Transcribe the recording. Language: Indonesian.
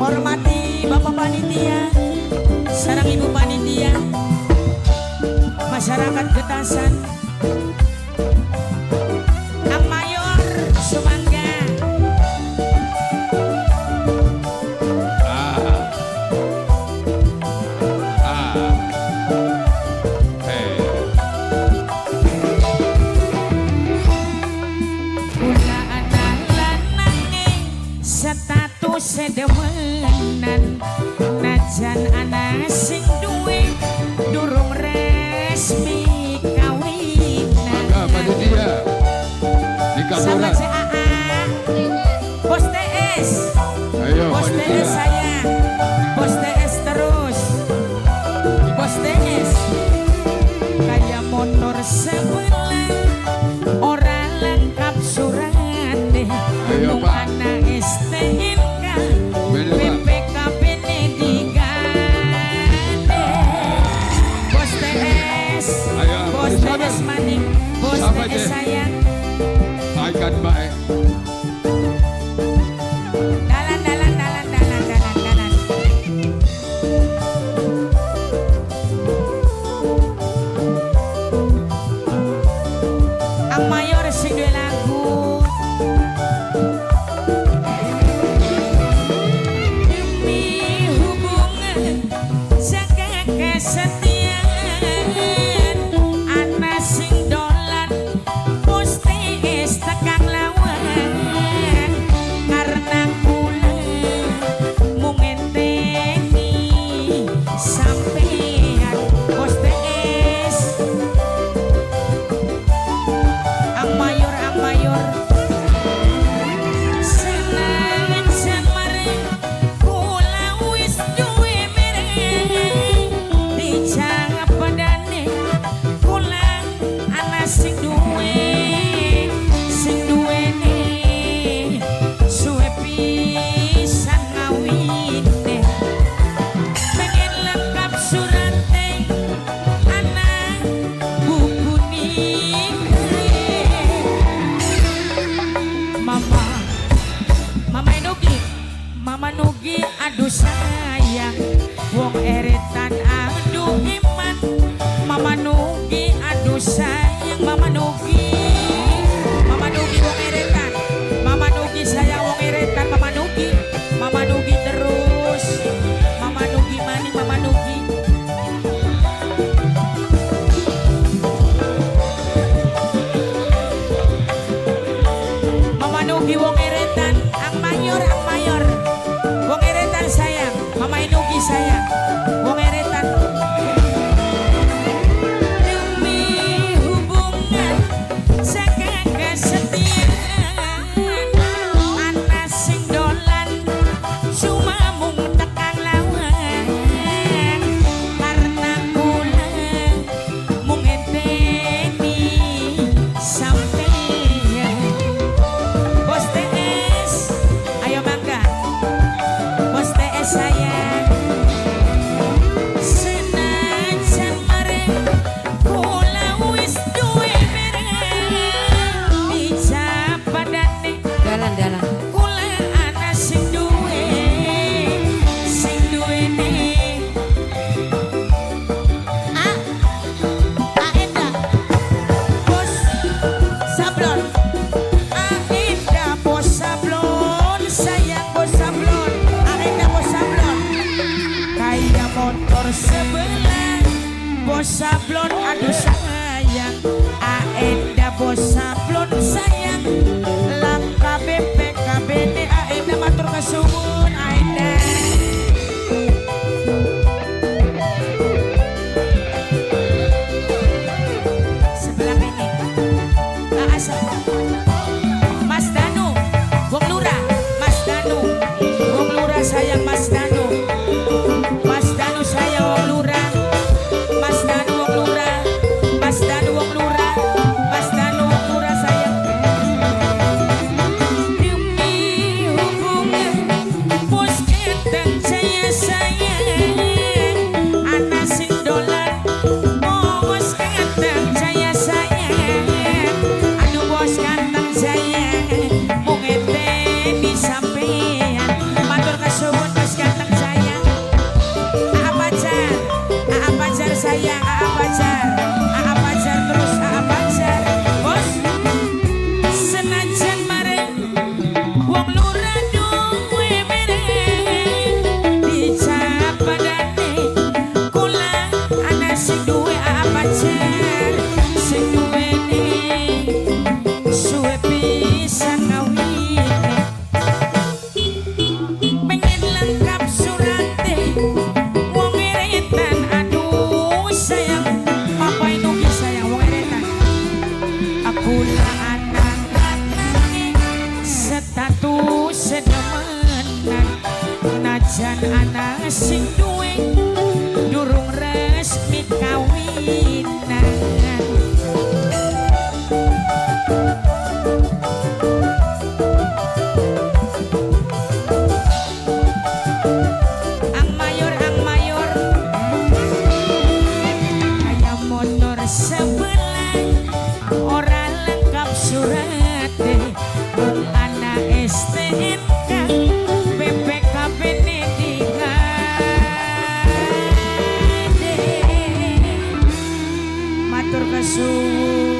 Hormati Bapak Panitia, sareng Ibu Panitia, masyarakat Getasan, Ang Mayor Sumangga. Kula anak lanang status sedewenan, najan anak sing duwe durung resmi kawinan. Maka panitia di Sama kantoran. CAA Bos TS. Ayo Bos TS panitia. saya, Bos TS terus, Bos TS kayak motor sebelah, orang lengkap surat deh. Ayo, Nung Pak. anak STNK, Bener, Pak. BPKB digade. Bos TS, Ayo, Bos sabar. TS maning, Bos Sabar, TS Deh. sayang. Akan baik. Dalan. Ang Mayor sing duwe lagu. Demi hubungan jaga kesetiaan, ana sing dolan Bos TS tekan lawan. Karena kula mung ngenteni sampean Bos TS. Ang Mayor senang semare kula wis duwe mereng dijang padane kula ana sing duwene suwe pisan ngawine pengen lengkap surate ana buku Mama Nugi aduh sayang, wong eretan aduh iman. Mama Nugi aduh sayang, Mama Nugi wong eretan. Mama Nugi sayang wong eretan, Mama Nugi terus. Mama Nugi maning, Mama Nugi. Mama Nugi wong eretan, Ang Mayor wong eretan sayang, Mama Nugi sayang wong eretan. Demi hubungan jaga kesetiaan, ana sing dolan cuma mung tekan lawan. Karena kula mung ngenteni sampeyan Bos TS. Ayo mangga Bos TS sayang. Senajan mareng kula wis duwe mereng dijak padane Dalan. kula ana sing duwene. Aenda Bos Sablon, Aenda Bos Sablon sayang, Bos Sablon, Aenda Bos Sablon kayak motor sebelah. Bos Sablon aduh sayang, Aenda Bos Sablon sayang, langka BPKB Aenda matur kesuwun Aenda. Sebelah ini asal Mas Danu wong lurah, Mas Danu wong lurah sayang, Mas Danu sayang wong lurah, Mas Danu wong lurah, Mas Danu wong lurah, Mas Danu wong lurah sayang. Demi hubungan sayang Aa Pajar terus Aa Pajar bos senajan mareng wong lurah duwe mereng dicap padane kula ana sing duwe Aa Pajar sing duwene suwe pisan ngawine pengen lengkap surate wong eretan aduh sayang papai nugi sayang wong eretan aku lah anak-anake status sedemenan najan anak sing duwe durung resmi kawinan ang mayor ayam motor sebelah ora lengkap surat anak STNK BPKB matur kesuwun